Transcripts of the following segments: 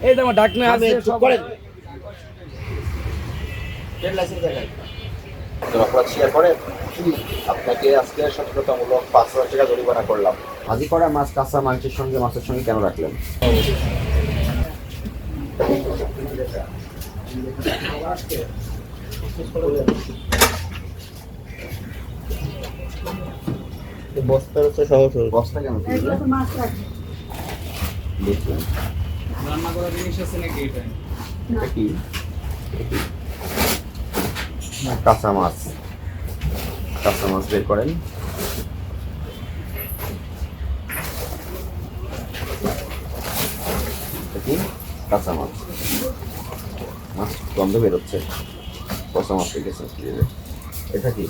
এই তো আমার ঢাকনা আমি আছে চুপ সব করেন। ট্রেড লাইসেন্স দেখান। আপনার অপরাধ স্বীকার করেন? আপনাকে আজকে সতর্কতামূলক 5,000 টাকা জরিমানা করলাম। ভাজি করা মাছ কাঁচা মাংসের সঙ্গে মাছের সঙ্গে কেন রাখলেন? বস্তার হচ্ছে সহজ বস্তা কেন এগুলো তো মাছ রাখবে দেখলাম রান্না করা জিনিস আছে নাকি এটা? না। কি কাঁচা মাছ বের করেন। এটা কি কাঁচা মাছ গন্ধ বেরোচ্ছে, পচা মাছ থেকে গেছে। এটা কি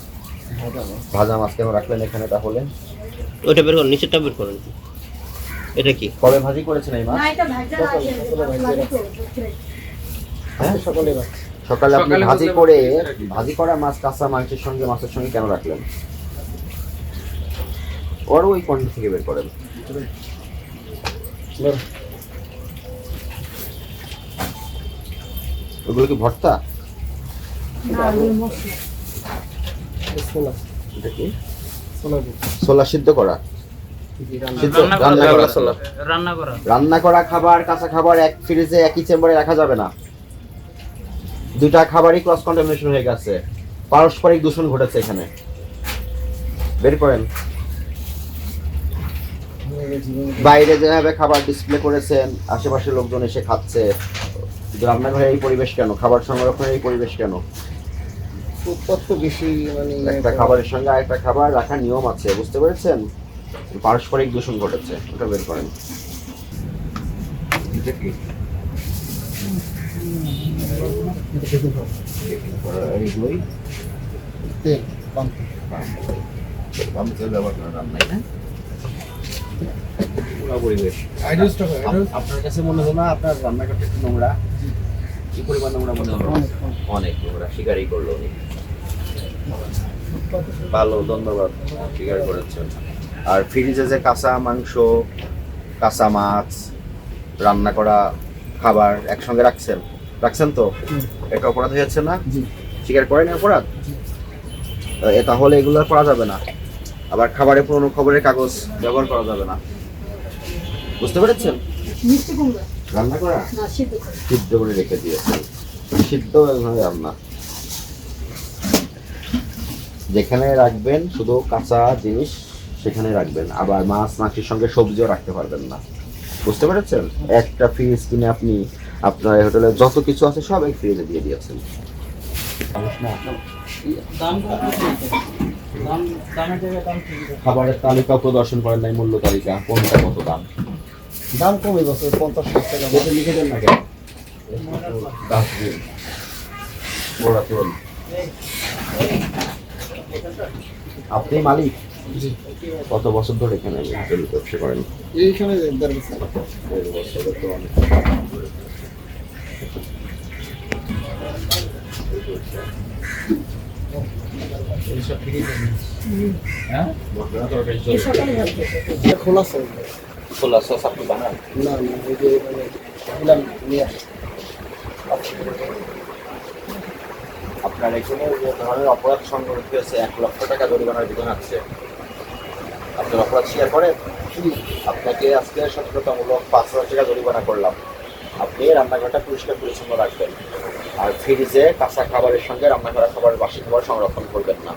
ভাজা মাছ কেন রাখলেন এখানে তাহলে? ওইটা বের করুন, নিচেরটা বের করুন। এটা কি কবে ভাজি করেছেন এই মাছ? না এটা ভাজা আছে হ্যাঁ সকালে সকালে আপনি সকালে ভাজি বলতে করে পারছি। ভাজি করা মাছ কাঁচা মাংসের সঙ্গে মাছের সঙ্গে কেন রাখলেন? ওর ওই কণ্ঠ থেকে বের করেন। ওগুলো কি ভর্তা? না ওই মশলা এটা কি ছোলা সিদ্ধ করা? সিদ্ধ রান্না করা ছোলা। রান্না করা খাবার কাঁচা খাবার এক ফ্রিজে একই চেম্বারে রাখা যাবে না। দুইটা খাবারই ক্রস কন্টামিনেশন হয়ে গেছে, পারস্পরিক দূষণ ঘটেছে এখানে। বের করেন। বাইরে যেভাবে খাবার ডিসপ্লে করেছেন আশেপাশের লোকজন এসে খাচ্ছে, কিন্তু রান্নাঘরে এই পরিবেশ কেন? খাবার সংরক্ষণের এই পরিবেশ কেন? উৎপাদন বেশি মানে একটা খাবারের সঙ্গে আরেকটা খাবার রাখার নিয়ম আছে, বুঝতে পেরেছেন? পারস্পরিক দূষণ ঘটেছে, ওটা বের করেন। এটা কি? এইগুলোই তেল পাম তেল ব্যবহার করা রান্নায়, হ্যাঁ? পুরো পরিবেশ। আপনার কাছে মনে হলো না আপনার রান্নাঘরটা একটু নোংরা? কি পরিমাণ নোংরা মনে হলো? অনেক নোংরা, স্বীকারই করলো উনি। ভালো, ধন্যবাদ, স্বীকার করেছেন। আর ফ্রিজে যে কাঁচা মাংস কাঁচা মাছ রান্না করা খাবার একসঙ্গে রাখছেন তো? এটা অপরাধ হয়েছে না? স্বীকার করেন অপরাধ? তাহলে এগুলো করা যাবে না। আবার খাবারে পুরনো খবরের কাগজ ব্যবহার করা যাবে না, বুঝতে পেরেছেন? মিষ্টি কুমড়া রান্না করা না সিদ্ধ করে সিদ্ধ করে রেখে দিয়েছেন। সিদ্ধ এভাবে রান্না। যেখানে রাখবেন শুধু কাঁচা জিনিস সেখানে রাখবেন, আবার মাছ মাংসের সঙ্গে সবজিও রাখতে পারবেন না, বুঝতে পেরেছেন? একটা ফ্রিজ কিনে আপনি আপনার হোটেলে যত কিছু আছে সব এক ফ্রিজে দিয়ে দিয়েছেন। খাবারের তালিকা প্রদর্শন করেন নাই, মূল্য তালিকা কোনটা কত দাম? দাম কমে গেছে 50-60 টাকা। এটা লিখে দেন না কেন? ডাস্টবিন বড় তেল। আপনি মালিক? কত বছর ধরে এখানে হোটেল ব্যবসা করেন? এইখানে 1.5 বছর। 1.5 বছর তো অনেক। এইসব ফ্রি হ্যাঁ বর্তমানে তরকারি এই চলছে। সকালে ভাজবে এটা খোলা আছে ছোলা সস আপনি বানান? না না ওই যে মানে দিলাম নিয়ে আসি। আপনার এখানে যে ধরনের অপরাধ সংঘটিত হয়েছে 1 লক্ষ টাকা জরিমানার বিধান আছে, আপনার অপরাধ স্বীকার করেন? আপনাকে আজকে সতর্কতামূলক 5,000 টাকা জরিমানা করলাম। আপনি রান্নাঘরটা পরিষ্কার পরিচ্ছন্ন রাখবেন, আর ফ্রিজে কাঁচা খাবারের সঙ্গে রান্না করা খাবার বাসি খাবার সংরক্ষণ করবেন না।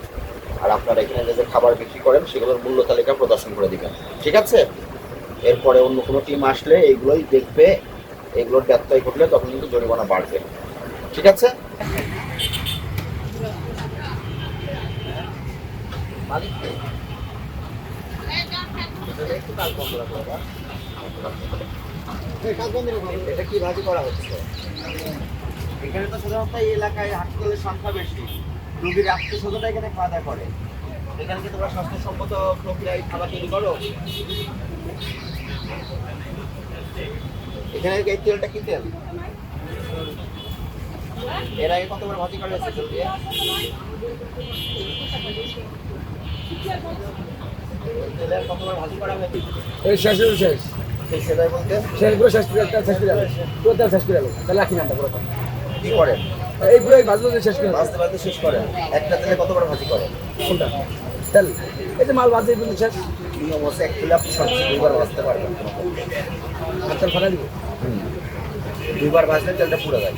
আর আপনার এখানে যে খাবার বিক্রি করেন সেগুলোর মূল্য তালিকা প্রদর্শন করে দিবেন, ঠিক আছে? এরপরে অন্য কোনো টিম আসলে এইগুলোই দেখবে, এগুলোর ব্যত্যয় ঘটলে তখন কিন্তু জরিমানা বাড়বে, ঠিক আছে? এটা কি ভাজি করা হচ্ছে? এখানে তো সাধারণত এই এলাকায় হাসপাতালের সংখ্যা বেশি, রোগীর আত্মীয় স্বজনরা এখানে খাওয়া দাওয়া করে। এখানে কি তোমরা স্বাস্থ্যসম্মত প্রক্রিয়ায় খাবার তৈরি করো? এখানে এই তেলটা কি তেল? এর আগে কতবার ভাজি করা হয়েছে তেল দিয়ে? তেলের কতবার ভাজি করা হয়েছে? এই শেষ। সেটাই বলতে সেগুলো শেষ করে তেল শেষ করে গেল, পুরো তেল শেষ করে গেল, তাহলে রাখি না পুরো কি করেন? এই পুরো ভাজতে শেষ করে গেল। ভাজতে ভাজতে শেষ করেন। একটা তেলে কতবার ভাজি করেন? কোনটা তেল? এই যে মাল ভাজতে কিন্তু শেষ, নিয়ম হচ্ছে এক তেলে আপনি সবচেয়ে 2বার ভাজতে পারবেন। আর তেল ফাটা দিব। 2বার ভাজলে তেলটা পুড়ে যায়।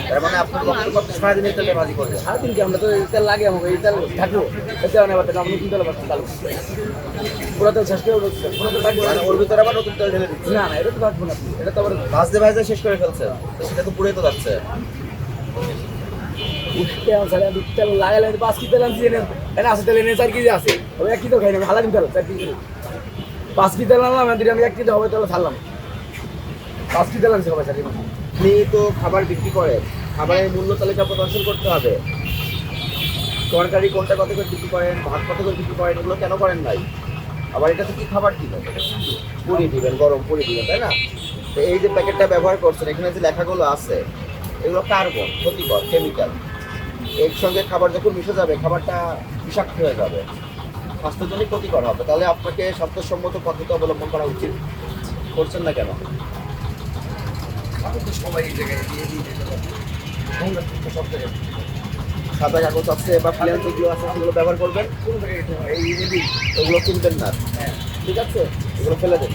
তার মানে আপনার কত সারাদিন এই তেলে ভাজি করবেন? সারাদিন কি আমরা তো এই তেল লাগে আমাকে, এই তেল থাকলো এতে অনেক আবার আমরা নতুন তেল বাড়তে চালু পুরো তেল শেষ করে উঠছে, পুরো তেল থাকবে মানে ওর ভিতরে আবার নতুন তেল ঢেলে দিচ্ছেন? না, এটা তো থাকবো না, এটা তো আবার ভাজতে ভাজতে শেষ করে ফেলছে, তো সেটা তো পুড়ে তো যাচ্ছে। তেল ছাড়া তেল লাগালে 5 কেজি তেল আনছি, এনে আছে তেল এনে 4 কেজি আছে, ওই 1 কেজি খাই না, হালা দিন তেল 4 কেজি 5 কেজি তেল আনলাম, আমি 1 কেজি হবে তেল ছাড়লাম, 5 কেজি তেল আনছি সবাই সাথে। আপনি তো খাবার বিক্রি করেন, খাবারের মূল্য তালিকা প্রদর্শন করতে হবে। তরকারি কোনটা কত করে বিক্রি করেন, ভাত কত করে বিক্রি করেন, এগুলো কেন করেন নাই? আবার এটা তো কি খাবার দিবেন? পুরি দিবেন, গরম পুরি দিবেন, তাই না? তো এই যে প্যাকেটটা ব্যবহার করছেন, এখানে যে লেখাগুলো আছে এগুলো কার্বন, ক্ষতিকর, কেমিক্যাল। এর সঙ্গে খাবার যখন মিশে যাবে, খাবারটা বিষাক্ত হয়ে যাবে, স্বাস্থ্যের জন্য ক্ষতিকর হবে। তাহলে আপনাকে স্বাস্থ্যসম্মত পদ্ধতি অবলম্বন করা উচিত। করছেন না কেন? সবাই এই জায়গায় সব জায়গায় সাদা কাগজ আছে বা প্লেন যেগুলো আছে সেগুলো ব্যবহার করবেন, কোন জায়গায় এই ওগুলো কিনবেন না। ঠিক আছে, এগুলো ফেলে দেন।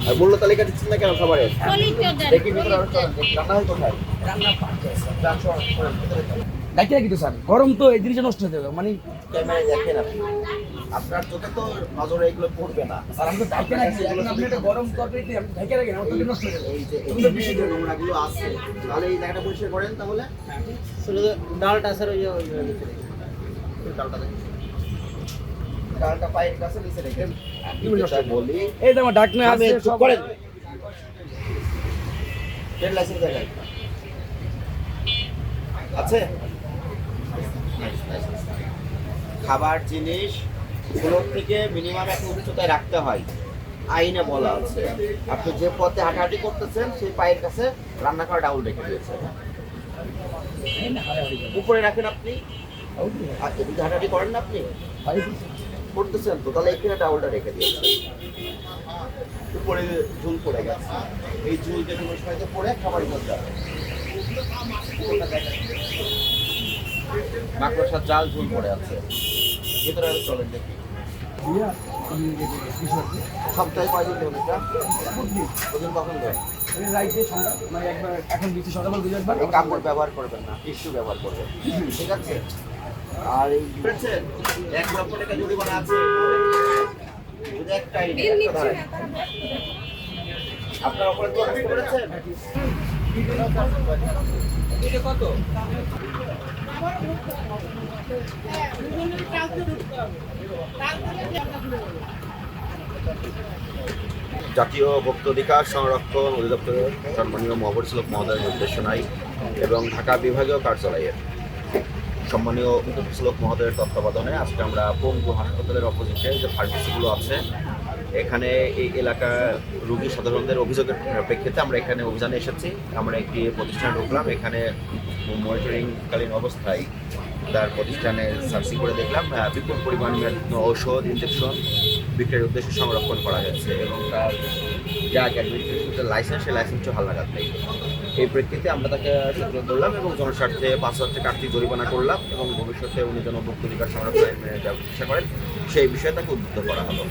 আর মূল্য তালিকা দিচ্ছেন না কেন খাবারের? দেখি ভিতরে আরো চলেন, দেখি রান্না হয় কোথায়? রান্না পাচ্ছে যান, সবাই, সবাই, ভিতরে যান। ডাকি রাখি তো স্যার, গরম তো এই জিনিসটা নষ্ট হয়ে যাবে, মানে ক্যামেরায় দেখেন আপনি, আপনার চোখে তো নজরে এগুলো পড়বে না। আর আমি তো ডাকি রাখি, এখন আপনি একটা গরম তরকারিতে আমি ঢাকি রাখি না, আমার তরকারি নষ্ট হয়ে যাবে। এই যে এখানে যে নোংরাগুলো আছে, তাহলে এই জায়গাটা পরিষ্কার করেন। তাহলে শুধু ডালটা স্যার ওই যে ভিতরে। ডালটা দেখেন, ডালটা পায়ের কাছে নিচে রেখেন। যেটা বলি এই যে আমার ঢাকনা আমি আছে চুপ সব করেন। ট্রেড লাইসেন্স দেখান আছে? খাবার জিনিস গুলোর থেকে মিনিমাম একটা উচ্চতায় রাখতে হয়, আইনে বলা আছে। আপনি যে পথে হাঁটাহাঁটি করতেছেন সেই পায়ের কাছে রান্না করা ডাউল রেখে দিয়েছেন। উপরে রাখেন আপনি, আর এদিকে হাঁটাহাঁটি করেন না আপনি, করতেছেন তো, তাহলে এখানে ডাউলটা রেখে দিয়েছেন। উপরে ঝুল পড়ে গেছে, এই ঝুল যে কোনো সময় পড়ে খাবারের মধ্যে যাবে। মাকড়সার জাল ঝুল পড়ে আছে, ভিতরে আরো চলেন দেখি। সপ্তাহে কয়দিন ধরে এটা? ওজন কখন দেয়? রাইতে ঠান্ডা, মানে একবার এখন বেশি সকালবেলা দুই একবার এই কাপড় ব্যবহার করবেন না, টিস্যু ব্যবহার করবেন, ঠিক আছে? আর এই বুঝেছেন, 1 লক্ষ টাকা জরিমানা আছে। যদি একটা আইডি একটা ধরেন, আপনার অপরাধ তো বুঝতে পেরেছেন? এটা কত? জাতীয় ভোক্তা অধিকার সংরক্ষণ অধিদপ্তরের সম্মানীয় মহাপরিচালক মহোদয়ের নির্দেশনায় এবং ঢাকা বিভাগীয় কার্যালয়ের সম্মানীয় উপপরিচালক মহোদয়ের তত্ত্বাবধানে আজকে আমরা পঙ্গু হাসপাতালের অপোজিটে যে ফার্মেসিগুলো আছে, এখানে এই এলাকার রোগী সাধারণদের অভিযোগের প্রেক্ষিতে আমরা এখানে অভিযানে এসেছি। আমরা একটি প্রতিষ্ঠানে ঢুকলাম, এখানে মনিটরিংকালীন অবস্থায় তার প্রতিষ্ঠানে সার্চিং করে দেখলাম বিপুল পরিমাণ ঔষধ, ইনজেকশন বিক্রয়ের উদ্দেশ্যে সংরক্ষণ করা হয়েছে এবং তার যা অ্যাডমিনিস্ট্রেশনের লাইসেন্স, সেই লাইসেন্সও হালনাগাদ নেই। এই প্রেক্ষিতে আমরা তাকে সক্রিয় করলাম এবং জনস্বার্থে 5,000 টাকা আর্থিক জরিমানা করলাম এবং ভবিষ্যতে উনি যেন ভোক্তা অধিকার সংরক্ষণের মেনে যাওয়ার চেষ্টা করেন সেই বিষয়ে তাকে উদ্বুদ্ধ করা হলো।